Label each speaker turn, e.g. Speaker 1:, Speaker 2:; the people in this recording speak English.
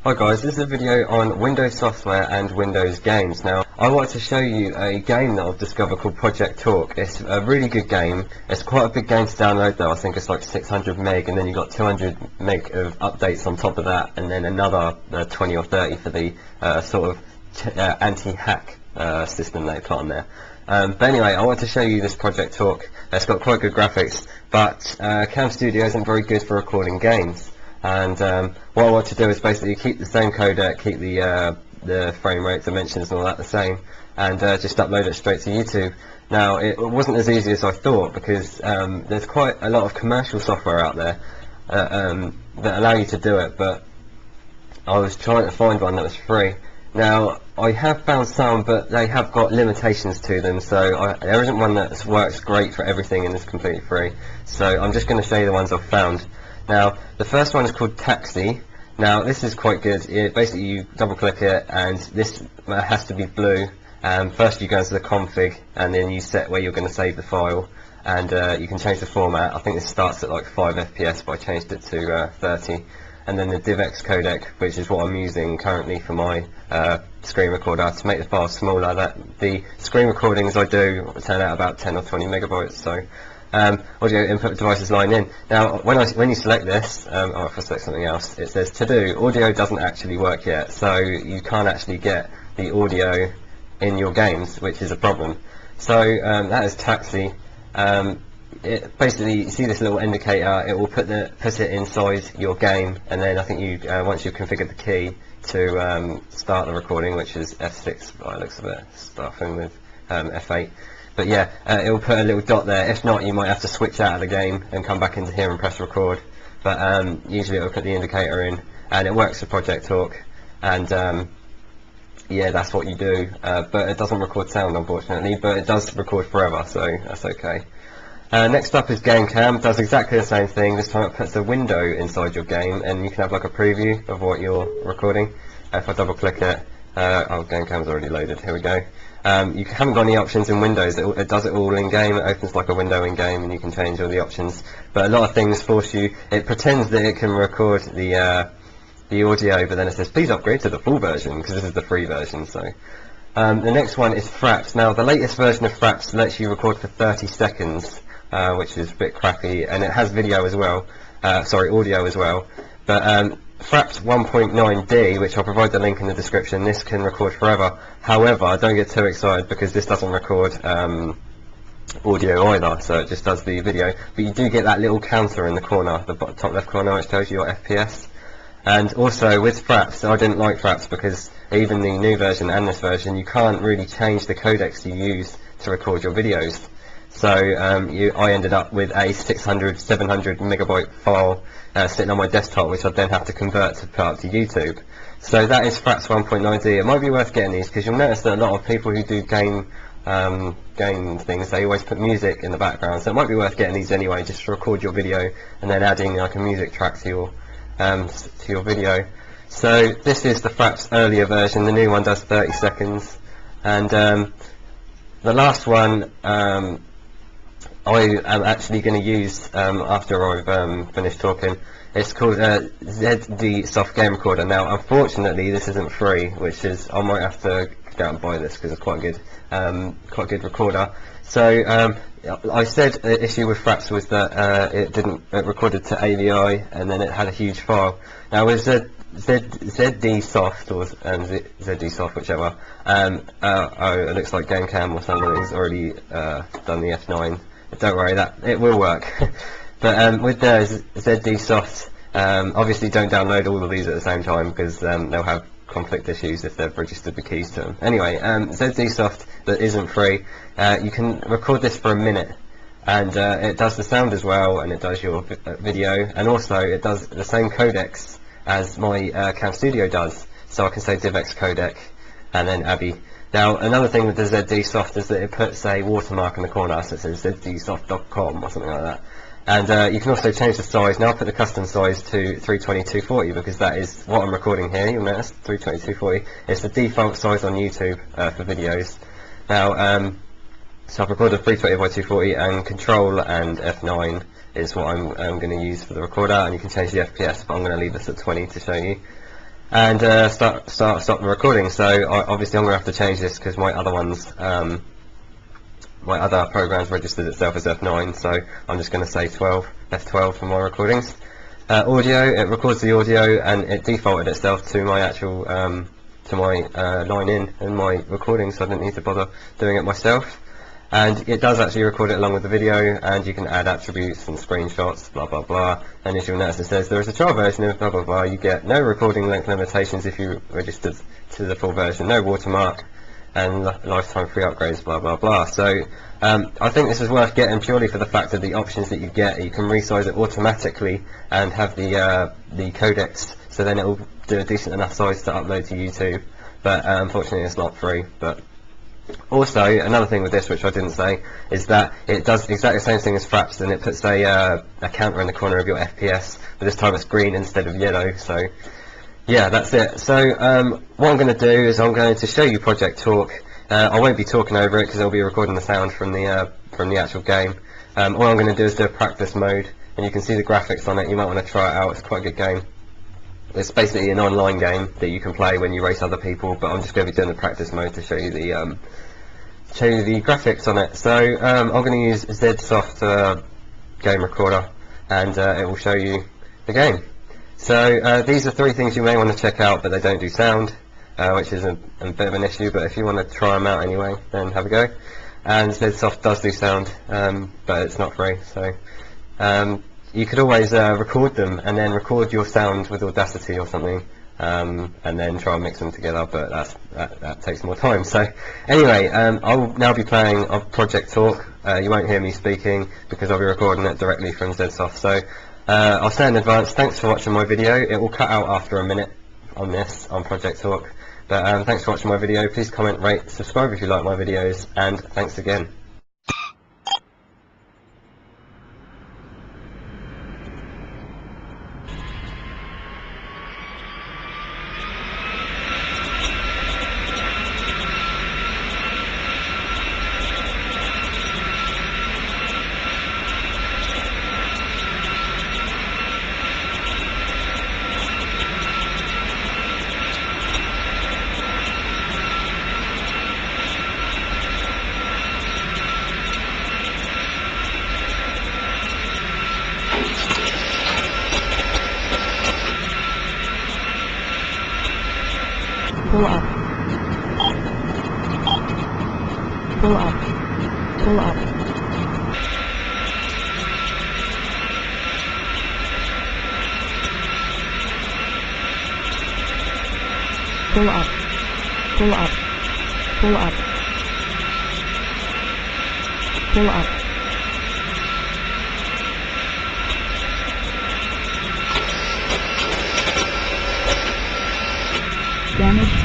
Speaker 1: Hi guys, this is a video on Windows software and Windows games. Now, I want to show you a game that I've discovered called Project Talk. It's a really good game. It's quite a big game to download though. I think it's like 600 meg, and then you've got 200 meg of updates on top of that, and then another 20 or 30 for the anti-hack system they put on there. But anyway, I want to show you this Project Talk. It's got quite good graphics, but Cam Studio isn't very good for recording games. And what I want to do is basically keep the same codec, keep the frame rate, dimensions and all that the same, and just upload it straight to YouTube. Now, it wasn't as easy as I thought, because there's quite a lot of commercial software out there that allow you to do it, but I was trying to find one that was free. Now, I have found some, but they have got limitations to them, so there isn't one that works great for everything and is completely free. So I'm just going to show you the ones I've found. Now, the first one is called Taxi. Now, this is quite good. Basically, you double-click it, and this has to be blue. First, you go into the config, and then you set where you're going to save the file, and you can change the format. I think this starts at like 5 FPS, but I changed it to 30. And then the DivX codec, which is what I'm using currently for my screen recorder to make the file smaller. The screen recordings I do turn out about 10 or 20 megabytes. So. Audio input devices line in. Now, when you select this, or if I select something else, it says to do. Audio doesn't actually work yet, so you can't actually get the audio in your games, which is a problem. So that is Taxi. Basically, you see this little indicator. It will put it inside your game, and then I think you once you've configured the key to start the recording, which is F6 by the looks of it, starting with F8. But yeah, it will put a little dot there. If not, you might have to switch out of the game and come back into here and press record. But usually it will put the indicator in, and it works for Project Talk. And yeah, that's what you do. But it doesn't record sound, unfortunately. But it does record forever, so that's okay. Next up is Game Cam. It does exactly the same thing. This time it puts a window inside your game, and you can have like a preview of what you're recording. If I double click it, oh, Game Cam's already loaded. Here we go. You haven't got any options in Windows. It does it all in game. It opens like a window in game, and you can change all the options. But a lot of things force you. It pretends that it can record the audio, but then it says please upgrade to the full version, because this is the free version. So the next one is Fraps. Now, the latest version of Fraps lets you record for 30 seconds, which is a bit crappy, and it has video as well. Sorry, audio as well. But Fraps 1.9D, which I'll provide the link in the description, this can record forever. However, don't get too excited, because this doesn't record audio either, so it just does the video. But you do get that little counter in the corner, the top left corner, which tells you your FPS. And also with Fraps, I didn't like Fraps, because even the new version and this version, you can't really change the codecs you use to record your videos. So I ended up with a 600, 700 megabyte file sitting on my desktop, which I'd then have to convert to put up to YouTube. So that is Fraps 1.9D. It might be worth getting these, because you'll notice that a lot of people who do game things, they always put music in the background. So it might be worth getting these anyway, just to record your video and then adding like a music track to your video. So this is the Fraps earlier version. The new one does 30 seconds, and the last one I am actually going to use after I've finished talking. It's called ZD Soft Game Recorder. Now, unfortunately, this isn't free, which is I might have to go out and buy this, because it's quite a good recorder. So I said the issue with Fraps was that it recorded to AVI, and then it had a huge file. Now with ZD Soft, or ZD Soft, whichever. It looks like Game Cam or something has already done the F9. Don't worry, that it will work. But with the ZD Soft, obviously don't download all of these at the same time, because they'll have conflict issues if they've registered the keys to them. Anyway, ZD Soft that isn't free, you can record this for a minute, and it does the sound as well, and it does your video, and also it does the same codecs as my Cam Studio does. So I can say DivX codec, and then Abby. Now, another thing with the ZD Soft is that it puts a watermark in the corner, so it says zdsoft.com or something like that. And you can also change the size. Now I put the custom size to 320-240, because that is what I'm recording here. You'll notice 320-240. It's the default size on YouTube for videos. Now, so I've recorded 320 by 240, and Control and F9 is what I'm going to use for the recorder, and you can change the FPS, but I'm going to leave this at 20 to show you. and stop the recording. So obviously I'm going to have to change this because my other ones, my other program's registered itself as F9, so I'm just going to say F12 for my recordings. Audio, it records the audio and it defaulted itself to my actual to my line in my recording, so I didn't need to bother doing it myself. And it does actually record it along with the video, and you can add attributes and screenshots, blah blah blah. And as you'll notice, it says there is a trial version of blah blah blah. You get no recording length limitations if you registered to the full version, no watermark, and lifetime free upgrades, blah blah blah. So I think this is worth getting purely for the fact of the options that you get. You can resize it automatically and have the codecs, so then it will do a decent enough size to upload to YouTube. But unfortunately, it's not free. But also, another thing with this, which I didn't say, is that it does exactly the same thing as Fraps, and it puts a counter in the corner of your FPS, but this time it's green instead of yellow. So yeah, that's it. So what I'm going to do is I'm going to show you Project Talk. I won't be talking over it because I'll be recording the sound from the actual game. All I'm going to do is do a practice mode, and you can see the graphics on it. You might want to try it out. It's quite a good game. It's basically an online game that you can play when you race other people, but I'm just going to be doing the practice mode to show you the graphics on it. So I'm going to use ZSoft game recorder, and it will show you the game. So these are 3 things you may want to check out, but they don't do sound, which is a bit of an issue, but if you want to try them out anyway, then have a go. And ZSoft does do sound, but it's not free, so you could always record them and then record your sound with Audacity or something, and then try and mix them together, but that takes more time. So anyway, I'll now be playing Project Talk. You won't hear me speaking because I'll be recording it directly from ZSoft. So I'll say in advance, thanks for watching my video. It will cut out after a minute on Project Talk, but thanks for watching my video. Please comment, rate, subscribe if you like my videos, and thanks again.
Speaker 2: Pull up. Pull up. Pull up. Pull up. Pull up. Pull up. Pull up. Damage